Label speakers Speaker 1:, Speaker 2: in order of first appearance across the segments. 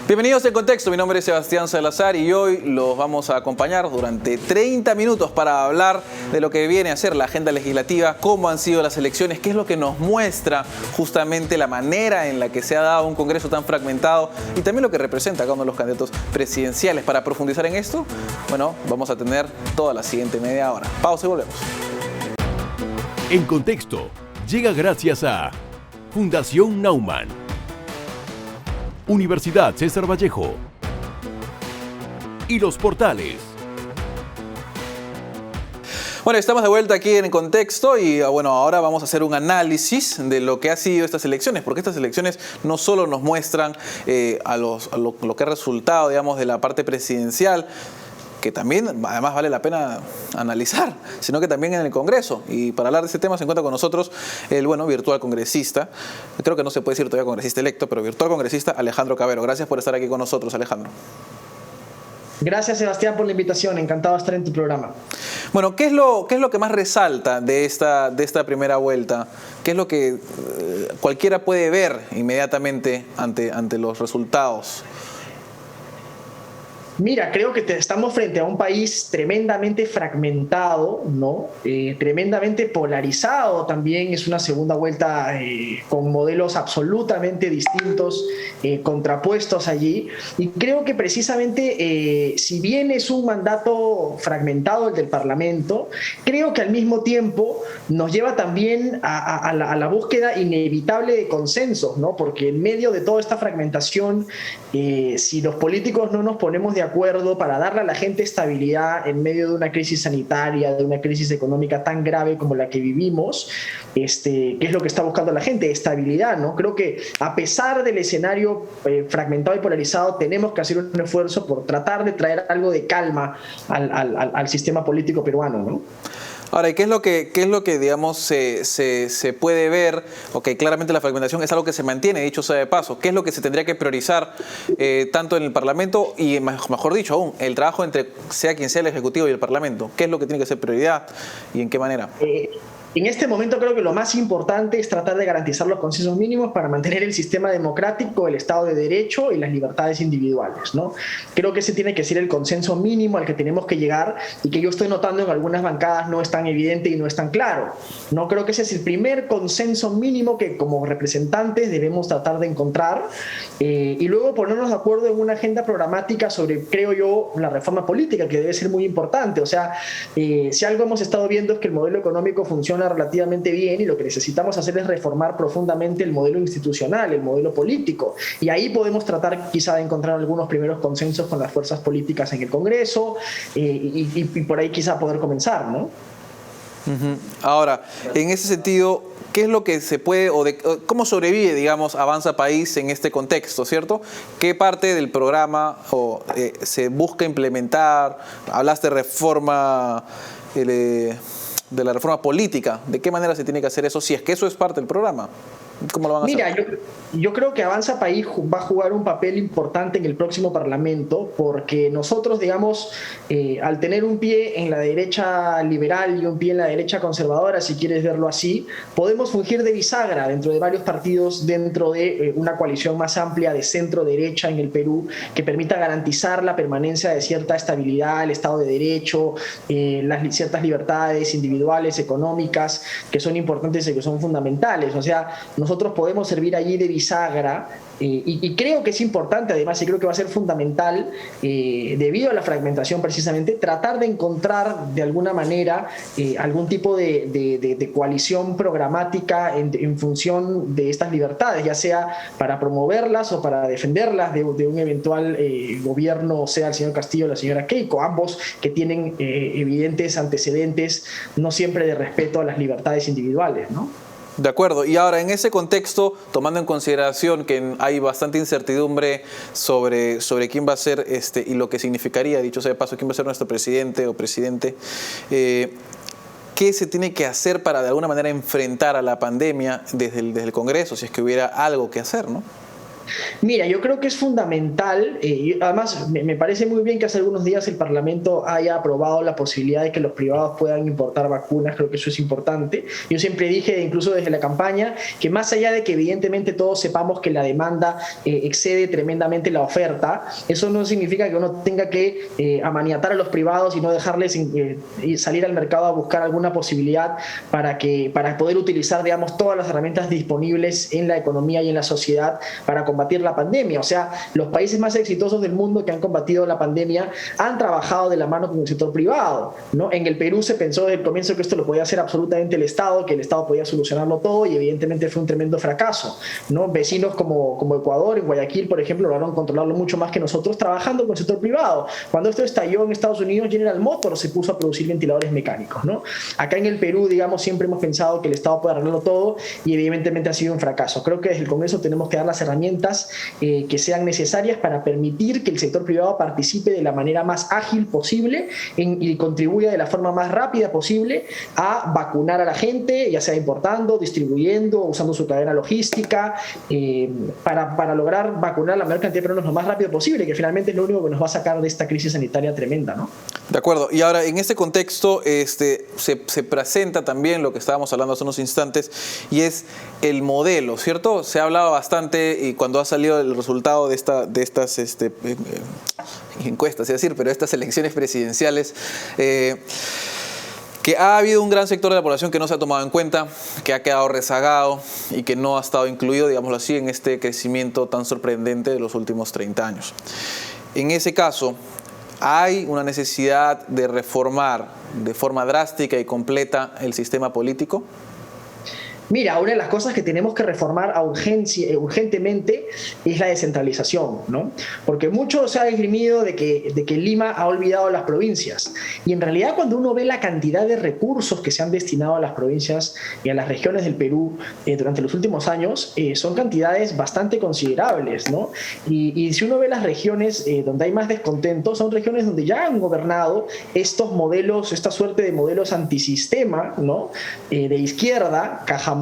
Speaker 1: Bienvenidos en Contexto, mi nombre es Sebastián Salazar y hoy los vamos a acompañar durante 30 minutos para hablar de lo que viene a ser la agenda legislativa, cómo han sido las elecciones, qué es lo que nos muestra justamente la manera en la que se ha dado un Congreso tan fragmentado y también lo que representa cada uno de los candidatos presidenciales. Para profundizar en esto, bueno, vamos a tener toda la siguiente media hora. Pausa y volvemos.
Speaker 2: En Contexto llega gracias a Fundación Naumann, Universidad César Vallejo y Los Portales.
Speaker 1: Bueno, estamos de vuelta aquí en Contexto y bueno, ahora vamos a hacer un análisis de lo que ha sido estas elecciones, porque estas elecciones no solo nos muestran lo que ha resultado, digamos, de la parte presidencial, que también además vale la pena analizar, sino que también en el Congreso. Y para hablar de ese tema se encuentra con nosotros el virtual congresista, creo que no se puede decir todavía congresista electo, pero virtual congresista Alejandro Cabero. Gracias por estar aquí con nosotros, Alejandro.
Speaker 3: Gracias, Sebastián, por la invitación. Encantado de estar en tu programa.
Speaker 1: Bueno, ¿qué es lo que más resalta de esta primera vuelta? ¿Qué es lo que cualquiera puede ver inmediatamente ante los resultados?
Speaker 3: Mira, creo que estamos frente a un país tremendamente fragmentado, ¿no? Tremendamente polarizado también. Es una segunda vuelta con modelos absolutamente distintos, contrapuestos allí. Y creo que precisamente, si bien es un mandato fragmentado el del Parlamento, creo que al mismo tiempo nos lleva también a la búsqueda inevitable de consensos, ¿no? Porque en medio de toda esta fragmentación, si los políticos no nos ponemos de acuerdo para darle a la gente estabilidad en medio de una crisis sanitaria, de una crisis económica tan grave como la que vivimos, ¿qué es lo que está buscando la gente? Estabilidad, ¿no? Creo que a pesar del escenario fragmentado y polarizado, tenemos que hacer un esfuerzo por tratar de traer algo de calma al sistema político peruano, ¿no?
Speaker 1: Ahora, ¿y qué es lo que digamos, se puede ver? Ok, claramente la fragmentación es algo que se mantiene, dicho sea de paso. ¿Qué es lo que se tendría que priorizar tanto en el Parlamento y, mejor dicho aún, el trabajo entre sea quien sea el Ejecutivo y el Parlamento? ¿Qué es lo que tiene que ser prioridad y en qué manera?
Speaker 3: En este momento creo que lo más importante es tratar de garantizar los consensos mínimos para mantener el sistema democrático, el Estado de Derecho y las libertades individuales, ¿no? Creo que ese tiene que ser el consenso mínimo al que tenemos que llegar y que yo estoy notando en algunas bancadas no es tan evidente y no es tan claro. No creo que ese es el primer consenso mínimo que como representantes debemos tratar de encontrar y luego ponernos de acuerdo en una agenda programática sobre, creo yo, la reforma política, que debe ser muy importante. O sea, si algo hemos estado viendo es que el modelo económico funciona relativamente bien y lo que necesitamos hacer es reformar profundamente el modelo institucional, el modelo político, y ahí podemos tratar quizá de encontrar algunos primeros consensos con las fuerzas políticas en el Congreso y por ahí quizá poder comenzar, ¿no?
Speaker 1: Ahora, en ese sentido, ¿qué es lo que se puede cómo sobrevive, digamos, Avanza País en este contexto, ¿cierto? ¿Qué parte del programa se busca implementar? Hablaste de reforma de la reforma política. ¿De qué manera se tiene que hacer eso? Si es que eso es parte del programa, ¿cómo lo van a hacer?
Speaker 3: Mira, yo creo que Avanza País va a jugar un papel importante en el próximo Parlamento porque nosotros, digamos, al tener un pie en la derecha liberal y un pie en la derecha conservadora, si quieres verlo así, podemos fungir de bisagra dentro de varios partidos, dentro de una coalición más amplia de centro-derecha en el Perú que permita garantizar la permanencia de cierta estabilidad, el Estado de Derecho, ciertas libertades individuales, económicas, que son importantes y que son fundamentales. O sea, nosotros podemos servir allí de bisagra y creo que es importante además y creo que va a ser fundamental debido a la fragmentación precisamente tratar de encontrar de alguna manera algún tipo de coalición programática en función de estas libertades, ya sea para promoverlas o para defenderlas de un eventual gobierno, sea el señor Castillo o la señora Keiko, ambos que tienen evidentes antecedentes no siempre de respeto a las libertades individuales, ¿no?
Speaker 1: De acuerdo. Y ahora, en ese contexto, tomando en consideración que hay bastante incertidumbre sobre quién va a ser y lo que significaría, dicho sea de paso, quién va a ser nuestro presidente o presidente, ¿qué se tiene que hacer para de alguna manera enfrentar a la pandemia desde el Congreso, si es que hubiera algo que hacer, ¿no?
Speaker 3: Mira, yo creo que es fundamental, y además me parece muy bien que hace algunos días el Parlamento haya aprobado la posibilidad de que los privados puedan importar vacunas, creo que eso es importante. Yo siempre dije, incluso desde la campaña, que más allá de que evidentemente todos sepamos que la demanda excede tremendamente la oferta, eso no significa que uno tenga que amaniatar a los privados y no dejarles salir al mercado a buscar alguna posibilidad para poder utilizar, digamos, todas las herramientas disponibles en la economía y en la sociedad para combatir la pandemia. O sea, los países más exitosos del mundo que han combatido la pandemia han trabajado de la mano con el sector privado, ¿no? En el Perú se pensó desde el comienzo que esto lo podía hacer absolutamente el Estado, que el Estado podía solucionarlo todo, y evidentemente fue un tremendo fracaso, ¿no? Vecinos como Ecuador, en Guayaquil, por ejemplo, lograron controlarlo mucho más que nosotros trabajando con el sector privado. Cuando esto estalló en Estados Unidos, General Motors se puso a producir ventiladores mecánicos, ¿no? Acá en el Perú, digamos, siempre hemos pensado que el Estado puede arreglarlo todo y evidentemente ha sido un fracaso. Creo que desde el Congreso tenemos que dar las herramientas que sean necesarias para permitir que el sector privado participe de la manera más ágil posible y contribuya de la forma más rápida posible a vacunar a la gente, ya sea importando, distribuyendo, usando su cadena logística, para lograr vacunar a la mayor cantidad de personas lo más rápido posible, que finalmente es lo único que nos va a sacar de esta crisis sanitaria tremenda, ¿no?
Speaker 1: De acuerdo. Y ahora, en este contexto, se presenta también lo que estábamos hablando hace unos instantes, y es el modelo, ¿cierto? Se ha hablado bastante, y cuando ha salido el resultado de estas encuestas, es decir, pero estas elecciones presidenciales, que ha habido un gran sector de la población que no se ha tomado en cuenta, que ha quedado rezagado y que no ha estado incluido, digámoslo así, en este crecimiento tan sorprendente de los últimos 30 años. En ese caso, ¿hay una necesidad de reformar de forma drástica y completa el sistema político?
Speaker 3: Mira, una de las cosas que tenemos que reformar urgentemente es la descentralización, ¿no? Porque mucho se ha esgrimido de que Lima ha olvidado las provincias. Y en realidad, cuando uno ve la cantidad de recursos que se han destinado a las provincias y a las regiones del Perú durante los últimos años, son cantidades bastante considerables, ¿no? Y si uno ve las regiones donde hay más descontento, son regiones donde ya han gobernado estos modelos, esta suerte de modelos antisistema, ¿no? De izquierda, Cajamarca,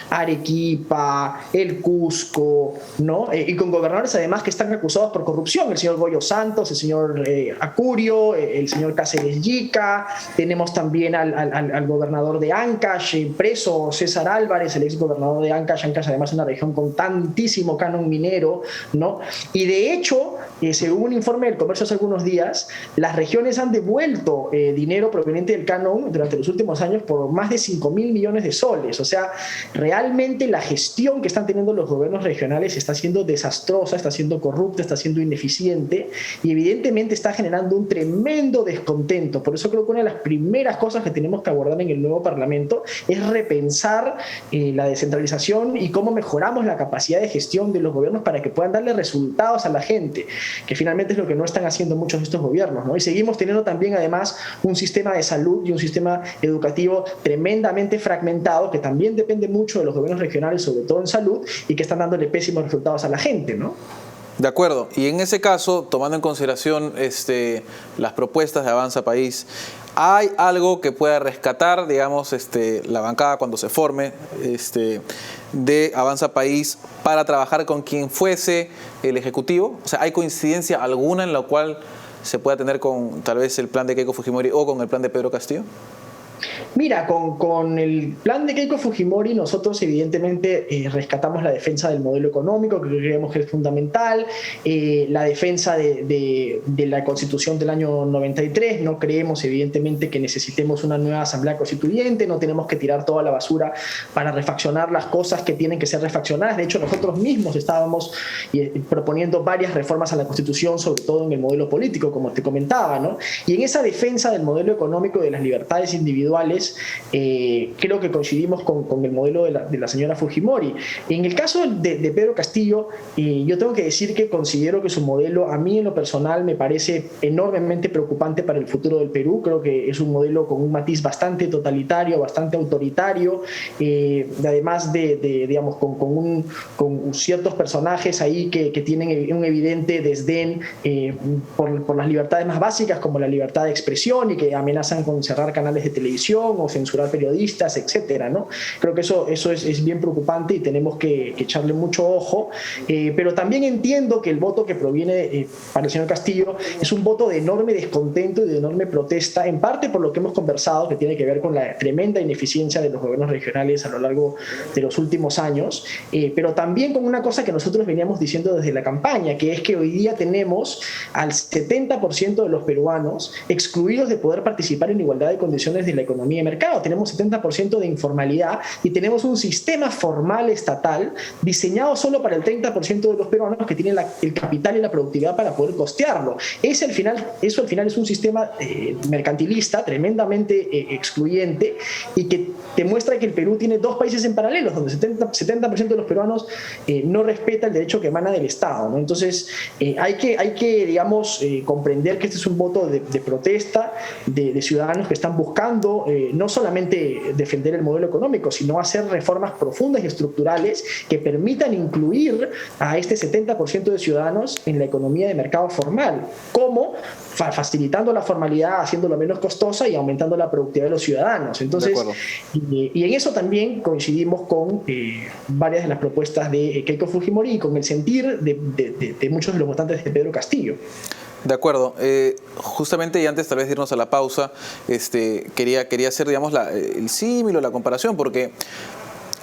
Speaker 3: Arequipa, el Cusco, ¿no? Y con gobernadores además que están acusados por corrupción, el señor Goyo Santos, el señor Acurio, el señor Cáceres Yica, tenemos también al gobernador de Ancash, preso César Álvarez, el ex gobernador de Ancash. Ancash además es una región con tantísimo canon minero, ¿no? Y de hecho, según un informe del Comercio hace algunos días, las regiones han devuelto dinero proveniente del canon durante los últimos años por más de 5.000 millones de soles. O sea, realmente la gestión que están teniendo los gobiernos regionales está siendo desastrosa, está siendo corrupta, está siendo ineficiente y evidentemente está generando un tremendo descontento. Por eso creo que una de las primeras cosas que tenemos que abordar en el nuevo Parlamento es repensar la descentralización y cómo mejoramos la capacidad de gestión de los gobiernos para que puedan darle resultados a la gente, que finalmente es lo que no están haciendo muchos de estos gobiernos, ¿no? Y seguimos teniendo también además un sistema de salud y un sistema educativo tremendamente fragmentado, que también depende mucho de los gobiernos regionales, sobre todo en salud, y que están dándole pésimos resultados a la gente, ¿no?
Speaker 1: De acuerdo. Y en ese caso, tomando en consideración las propuestas de Avanza País, ¿hay algo que pueda rescatar, digamos, la bancada cuando se forme de Avanza País para trabajar con quien fuese el Ejecutivo? O sea, ¿hay coincidencia alguna en la cual se pueda tener con tal vez el plan de Keiko Fujimori o con el plan de Pedro Castillo?
Speaker 3: Mira, con el plan de Keiko Fujimori nosotros evidentemente rescatamos la defensa del modelo económico, que creemos que es fundamental, la defensa de la Constitución del año 93, no creemos evidentemente que necesitemos una nueva Asamblea Constituyente, no tenemos que tirar toda la basura para refaccionar las cosas que tienen que ser refaccionadas. De hecho, nosotros mismos estábamos proponiendo varias reformas a la Constitución, sobre todo en el modelo político, como te comentaba, ¿no? Y en esa defensa del modelo económico y de las libertades individuales, creo que coincidimos con el modelo de la señora Fujimori. En el caso de Pedro Castillo, yo tengo que decir que considero que su modelo, a mí en lo personal, me parece enormemente preocupante para el futuro del Perú. Creo que es un modelo con un matiz bastante totalitario, bastante autoritario, además digamos, con ciertos personajes ahí que tienen un evidente desdén por las libertades más básicas, como la libertad de expresión, y que amenazan con cerrar canales de televisión o censurar periodistas, etcétera, ¿no? Creo que eso es bien preocupante y tenemos que echarle mucho ojo, pero también entiendo que el voto que proviene para el señor Castillo es un voto de enorme descontento y de enorme protesta, en parte por lo que hemos conversado, que tiene que ver con la tremenda ineficiencia de los gobiernos regionales a lo largo de los últimos años, pero también con una cosa que nosotros veníamos diciendo desde la campaña, que es que hoy día tenemos al 70% de los peruanos excluidos de poder participar en igualdad de condiciones de la economía y mercado. Tenemos 70% de informalidad y tenemos un sistema formal estatal diseñado solo para el 30% de los peruanos que tienen el capital y la productividad para poder costearlo. Eso al final es un sistema mercantilista tremendamente excluyente y que demuestra que el Perú tiene dos países en paralelo, donde 70% de los peruanos no respeta el derecho que emana del Estado, ¿no? Entonces, hay que digamos, comprender que este es un voto de protesta de ciudadanos que están buscando no solamente defender el modelo económico, sino hacer reformas profundas y estructurales que permitan incluir a este 70% de ciudadanos en la economía de mercado formal. ¿Cómo? Facilitando la formalidad, haciéndola menos costosa y aumentando la productividad de los ciudadanos. Entonces, y en eso también coincidimos con varias de las propuestas de Keiko Fujimori y con el sentir de muchos de los votantes de Pedro Castillo.
Speaker 1: De acuerdo. Justamente, y antes tal vez de irnos a la pausa, quería hacer, digamos, el símil o la comparación, porque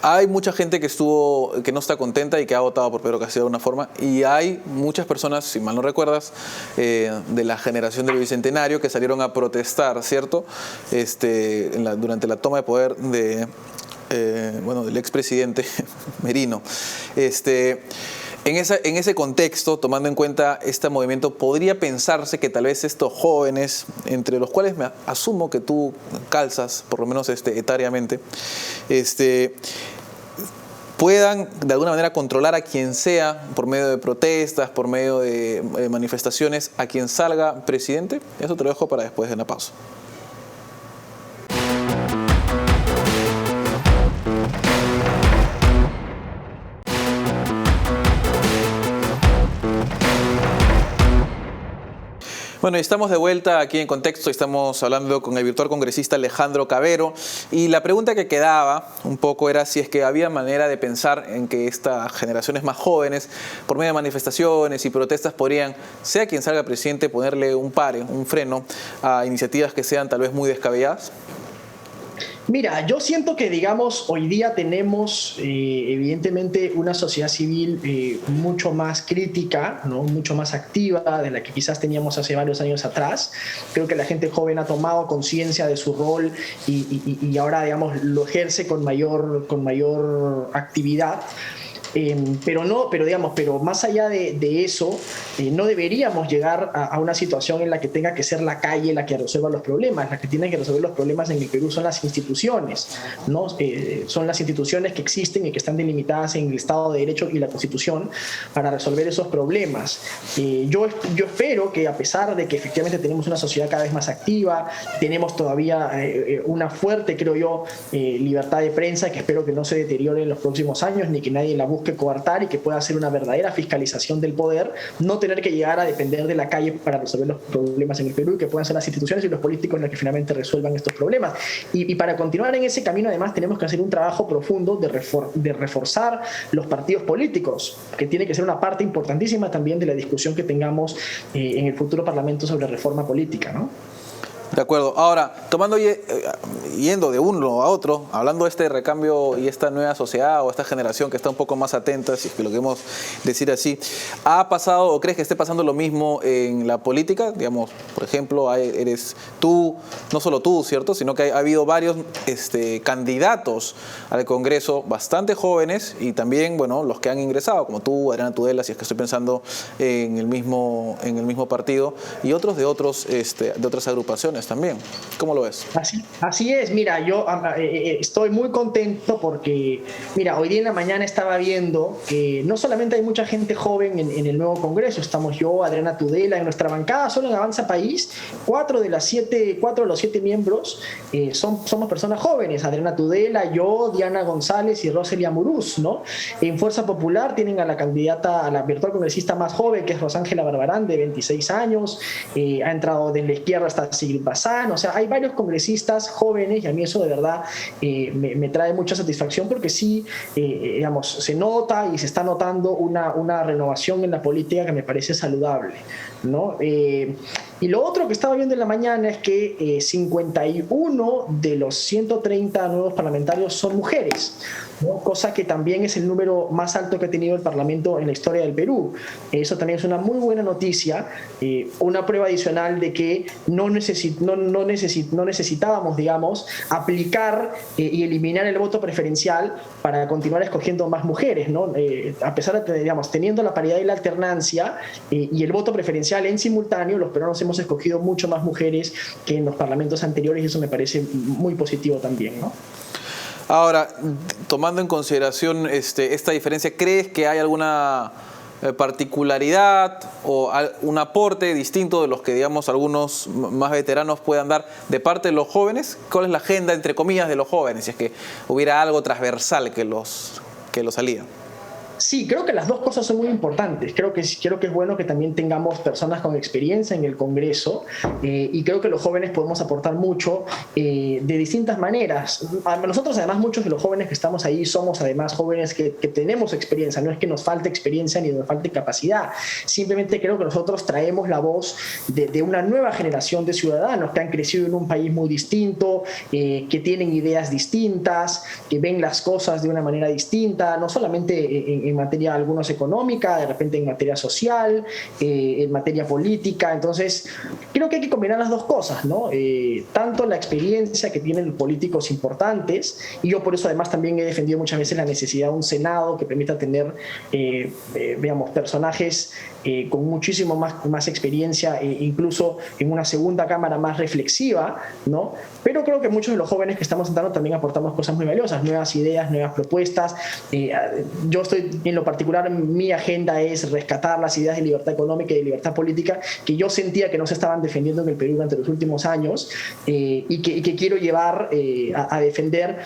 Speaker 1: hay mucha gente que no está contenta y que ha votado por Pedro Castillo de alguna forma, y hay muchas personas, si mal no recuerdas, de la generación del Bicentenario que salieron a protestar, ¿cierto? Durante la toma de poder del expresidente Merino. En ese contexto, tomando en cuenta este movimiento, podría pensarse que tal vez estos jóvenes, entre los cuales me asumo que tú calzas, por lo menos etariamente, puedan de alguna manera controlar a quien sea por medio de protestas, por medio de manifestaciones, a quien salga presidente. Eso te lo dejo para después de una pausa. Bueno, estamos de vuelta aquí en Contexto, estamos hablando con el virtual congresista Alejandro Cavero, y la pregunta que quedaba un poco era si es que había manera de pensar en que estas generaciones más jóvenes, por medio de manifestaciones y protestas, podrían, sea quien salga presidente, ponerle un pare, un freno a iniciativas que sean tal vez muy descabelladas.
Speaker 3: Mira, yo siento que, digamos, hoy día tenemos evidentemente una sociedad civil mucho más crítica, ¿no? Mucho más activa de la que quizás teníamos hace varios años atrás. Creo que la gente joven ha tomado conciencia de su rol y ahora, digamos, lo ejerce con mayor actividad. Pero más allá de eso, no deberíamos llegar a una situación en la que tenga que ser la calle la que resuelva los problemas. Las que tienen que resolver los problemas en el Perú son las instituciones, ¿no? Son las instituciones que existen y que están delimitadas en el Estado de Derecho y la Constitución para resolver esos problemas. Yo espero que, a pesar de que efectivamente tenemos una sociedad cada vez más activa, tenemos todavía una fuerte, creo yo, libertad de prensa, que espero que no se deteriore en los próximos años, ni que nadie la busque coartar, y que pueda hacer una verdadera fiscalización del poder, no tener que llegar a depender de la calle para resolver los problemas en el Perú, y que puedan ser las instituciones y los políticos los que finalmente resuelvan estos problemas. Y para continuar en ese camino, además, tenemos que hacer un trabajo profundo de reforzar los partidos políticos, que tiene que ser una parte importantísima también de la discusión que tengamos en el futuro Parlamento sobre reforma política, ¿no?
Speaker 1: De acuerdo. Ahora, yendo de uno a otro, hablando de este recambio y esta nueva sociedad o esta generación que está un poco más atenta, si es que lo queremos decir así, ¿ha pasado o crees que esté pasando lo mismo en la política? Digamos, por ejemplo, eres tú, no solo tú, ¿cierto? Sino que ha habido varios candidatos al Congreso bastante jóvenes, y también, bueno, los que han ingresado, como tú, Adriana Tudela, si es que estoy pensando en el mismo partido, y otros de otras agrupaciones también. ¿Cómo lo ves?
Speaker 3: Así es. Mira, yo estoy muy contento porque, mira, hoy día en la mañana estaba viendo que no solamente hay mucha gente joven en el nuevo Congreso, estamos yo, Adriana Tudela, en nuestra bancada, solo en Avanza País, 4 de los 7 miembros somos personas jóvenes: Adriana Tudela, yo, Diana González y Roselia Muruz, ¿no? En Fuerza Popular tienen a la candidata, a la virtual congresista más joven, que es Rosángela Barbarán, de 26 años, ha entrado de la izquierda hasta Sigrid Bazán, o sea, hay varios congresistas jóvenes y a mí eso de verdad me trae mucha satisfacción porque sí, digamos, se nota y se está notando una renovación en la política que me parece saludable, ¿no? Y lo otro que estaba viendo en la mañana es que 51 de los 130 nuevos parlamentarios son mujeres, ¿no? Cosa que también es el número más alto que ha tenido el Parlamento en la historia del Perú. Eso también es una muy buena noticia, una prueba adicional de que no necesitábamos, digamos, aplicar y eliminar el voto preferencial para continuar escogiendo más mujeres, ¿no? A pesar de, digamos, teniendo la paridad y la alternancia y el voto preferencial en simultáneo, los peruanos hemos escogido mucho más mujeres que en los parlamentos anteriores y eso me parece muy positivo también, ¿no?
Speaker 1: Ahora, tomando en consideración esta diferencia, ¿crees que hay alguna particularidad o un aporte distinto de los que, digamos, algunos más veteranos puedan dar de parte de los jóvenes? ¿Cuál es la agenda, entre comillas, de los jóvenes? Si es que hubiera algo transversal que los alía.
Speaker 3: Sí, creo que las dos cosas son muy importantes. Creo que es bueno que también tengamos personas con experiencia en el Congreso y creo que los jóvenes podemos aportar mucho de distintas maneras. Nosotros además muchos de los jóvenes que estamos ahí somos además jóvenes que tenemos experiencia, no es que nos falte experiencia ni nos falte capacidad. Simplemente creo que nosotros traemos la voz de una nueva generación de ciudadanos que han crecido en un país muy distinto, que tienen ideas distintas, que ven las cosas de una manera distinta, no solamente en materia algunos económica, de repente en materia social, en materia política. Entonces, creo que hay que combinar las dos cosas, ¿no? Tanto la experiencia que tienen políticos importantes, y yo por eso además también he defendido muchas veces la necesidad de un Senado que permita tener, veamos, personajes con muchísimo más experiencia, incluso en una segunda cámara más reflexiva, ¿no? Pero creo que muchos de los jóvenes que estamos sentando también aportamos cosas muy valiosas, nuevas ideas, nuevas propuestas. Yo estoy, en lo particular, mi agenda es rescatar las ideas de libertad económica y de libertad política que yo sentía que no se estaban defendiendo en el Perú durante los últimos años y que quiero llevar a defender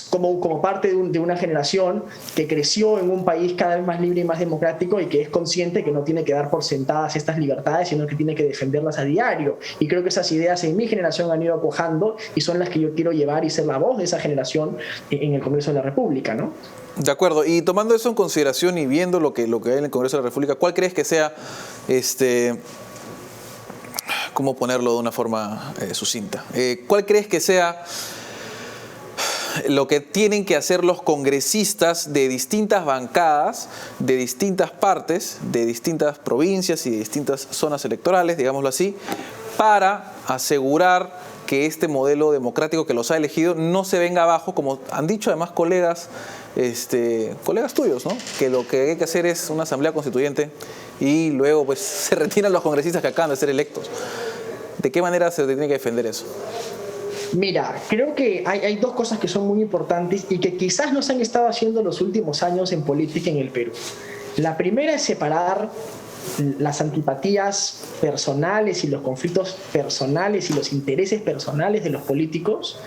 Speaker 3: como parte de una generación que creció en un país cada vez más libre y más democrático y que es consciente que no tiene que dar por sentadas estas libertades, sino que tiene que defenderlas a diario. Y creo que esas ideas en mi generación han ido cuajando y son las que yo quiero llevar y ser la voz de esa generación en el Congreso de la República, ¿no?
Speaker 1: De acuerdo. Y tomando eso en consideración y viendo lo que hay en el Congreso de la República, ¿cuál crees que sea, cómo ponerlo de una forma sucinta? ¿Cuál crees que sea lo que tienen que hacer los congresistas de distintas bancadas, de distintas partes, de distintas provincias y de distintas zonas electorales, digámoslo así, para asegurar que este modelo democrático que los ha elegido no se venga abajo, como han dicho además colegas tuyos, ¿no? Que lo que hay que hacer es una asamblea constituyente y luego pues se retiran los congresistas que acaban de ser electos? ¿De qué manera se tiene que defender eso?
Speaker 3: Mira, creo que hay dos cosas que son muy importantes y que quizás no se han estado haciendo los últimos años en política en el Perú. La primera es separar las antipatías personales y los conflictos personales y los intereses personales de los políticos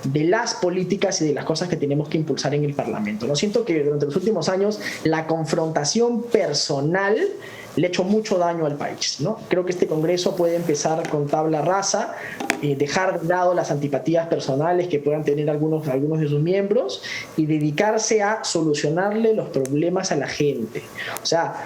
Speaker 3: de las políticas y de las cosas que tenemos que impulsar en el Parlamento. No siento que durante los últimos años la confrontación personal le ha hecho mucho daño al país, ¿no? Creo que este Congreso puede empezar con tabla rasa, dejar de lado las antipatías personales que puedan tener algunos de sus miembros y dedicarse a solucionarle los problemas a la gente. O sea,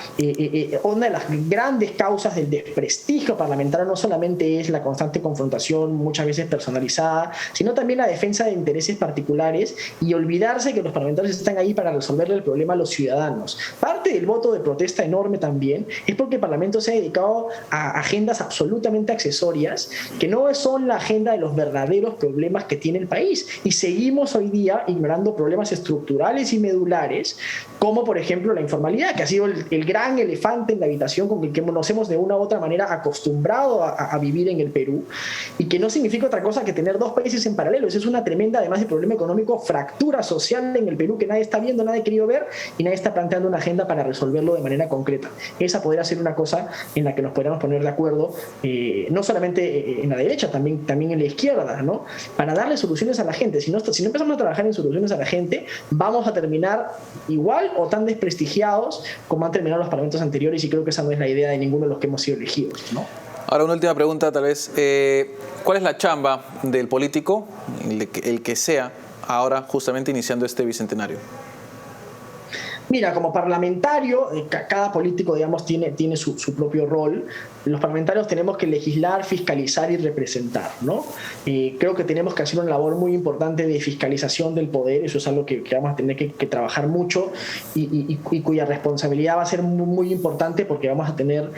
Speaker 3: una de las grandes causas del desprestigio parlamentario no solamente es la constante confrontación, muchas veces personalizada, sino también la defensa de intereses particulares y olvidarse que los parlamentarios están ahí para resolverle el problema a los ciudadanos. Parte del voto de protesta enorme también es porque el Parlamento se ha dedicado a agendas absolutamente accesorias que no son la agenda de los verdaderos problemas que tiene el país. Y seguimos hoy día ignorando problemas estructurales y medulares, como por ejemplo la informalidad, que ha sido el gran elefante en la habitación con el que nos hemos de una u otra manera acostumbrado a vivir en el Perú, y que no significa otra cosa que tener dos países en paralelo. Eso es una tremenda, además de problema económico, fractura social en el Perú que nadie está viendo, nadie ha querido ver y nadie está planteando una agenda para resolverlo de manera concreta. Esa podría ser una cosa en la que nos podríamos poner de acuerdo, no solamente en la derecha, también en la izquierda, ¿no? Para darle soluciones a la gente. Si no empezamos a trabajar en soluciones a la gente, vamos a terminar igual o tan desprestigiados como han terminado los parlamentos anteriores, y creo que esa no es la idea de ninguno de los que hemos sido elegidos, ¿no?
Speaker 1: Ahora una última pregunta tal vez. ¿Cuál es la chamba del político, el que sea, ahora justamente iniciando este bicentenario?
Speaker 3: Mira, como parlamentario, cada político, digamos, tiene su propio rol. Los parlamentarios tenemos que legislar, fiscalizar y representar, ¿no? Creo que tenemos que hacer una labor muy importante de fiscalización del poder. Eso es algo que vamos a tener que trabajar mucho y cuya responsabilidad va a ser muy importante, porque vamos a tener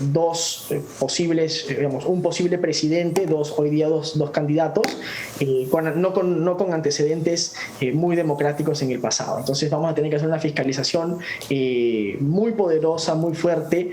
Speaker 3: dos posibles, digamos, un posible presidente, hoy día dos candidatos, no con antecedentes muy democráticos en el pasado. Entonces vamos a tener que hacer una fiscalización muy poderosa, muy fuerte,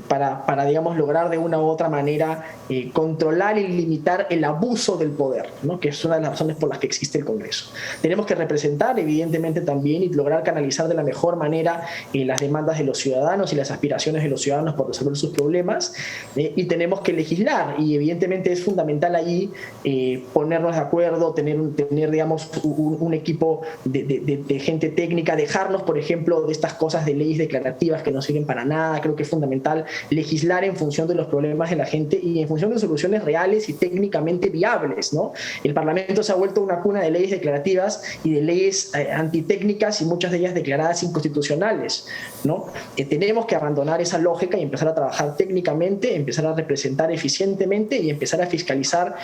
Speaker 3: para, digamos, lograr de una u otra manera controlar y limitar el abuso del poder, ¿no? Que es una de las razones por las que existe el Congreso. Tenemos que representar, evidentemente, también, y lograr canalizar de la mejor manera las demandas de los ciudadanos y las aspiraciones de los ciudadanos por resolver sus problemas, y tenemos que legislar, y evidentemente es fundamental allí ponernos de acuerdo, tener digamos, un equipo de gente técnica, dejarnos, por ejemplo, de estas cosas de leyes declarativas que no sirven para nada. Creo que es fundamental legislar en función de los problemas de la gente y en función de soluciones reales y técnicamente viables, ¿no? El Parlamento se ha vuelto una cuna de leyes declarativas y de leyes antitécnicas, y muchas de ellas declaradas inconstitucionales, ¿no? Tenemos que abandonar esa lógica y empezar a trabajar técnicamente, empezar a representar eficientemente y empezar a fiscalizar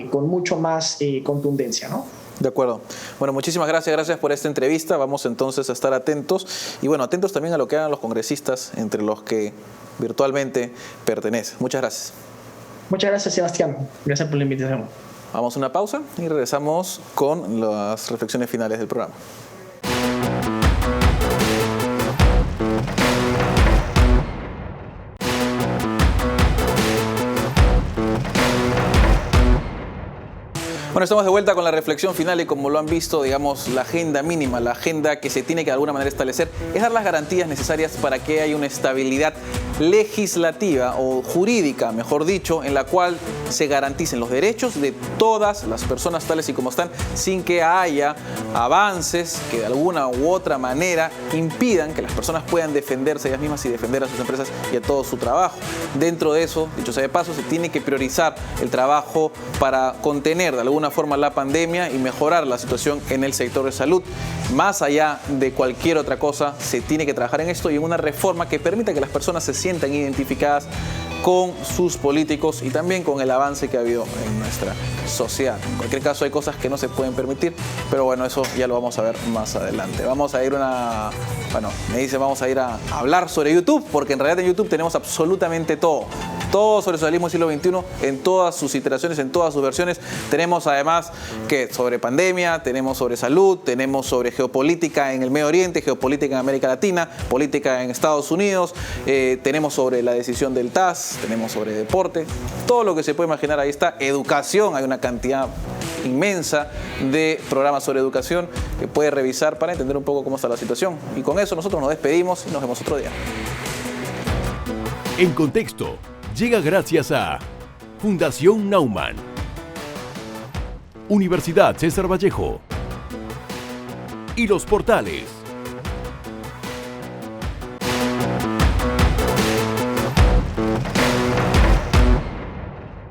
Speaker 3: con mucho más contundencia, ¿no?
Speaker 1: De acuerdo. Bueno, muchísimas gracias por esta entrevista. Vamos entonces a estar atentos y bueno, atentos también a lo que hagan los congresistas, entre los que virtualmente pertenece. Muchas gracias.
Speaker 3: Muchas gracias, Sebastián. Gracias por la invitación.
Speaker 1: Vamos a una pausa y regresamos con las reflexiones finales del programa. Bueno, estamos de vuelta con la reflexión final y como lo han visto, digamos, la agenda mínima, la agenda que se tiene que de alguna manera establecer es dar las garantías necesarias para que haya una estabilidad legislativa o jurídica, mejor dicho, en la cual se garanticen los derechos de todas las personas tales y como están, sin que haya avances que de alguna u otra manera impidan que las personas puedan defenderse ellas mismas y defender a sus empresas y a todo su trabajo. Dentro de eso, dicho sea de paso, se tiene que priorizar el trabajo para contener de alguna forma la pandemia y mejorar la situación en el sector de salud. Más allá de cualquier otra cosa, se tiene que trabajar en esto y en una reforma que permita que las personas se sientan identificadas con sus políticos y también con el avance que ha habido en nuestra sociedad. En cualquier caso, hay cosas que no se pueden permitir, pero bueno, eso ya lo vamos a ver más adelante. Vamos a ir vamos a ir a hablar sobre YouTube, porque en realidad en YouTube tenemos absolutamente todo sobre el socialismo del siglo XXI, en todas sus iteraciones, en todas sus versiones. Tenemos además que sobre pandemia, tenemos sobre salud, tenemos sobre geopolítica en el Medio Oriente, geopolítica en América Latina, política en Estados Unidos, tenemos sobre la decisión del TAS, tenemos sobre deporte, todo lo que se puede imaginar ahí está. Educación, hay una cantidad inmensa de programas sobre educación que puede revisar para entender un poco cómo está la situación. Y con eso nosotros nos despedimos y nos vemos otro día.
Speaker 2: En Contexto llega gracias a Fundación Naumann, Universidad César Vallejo y Los Portales.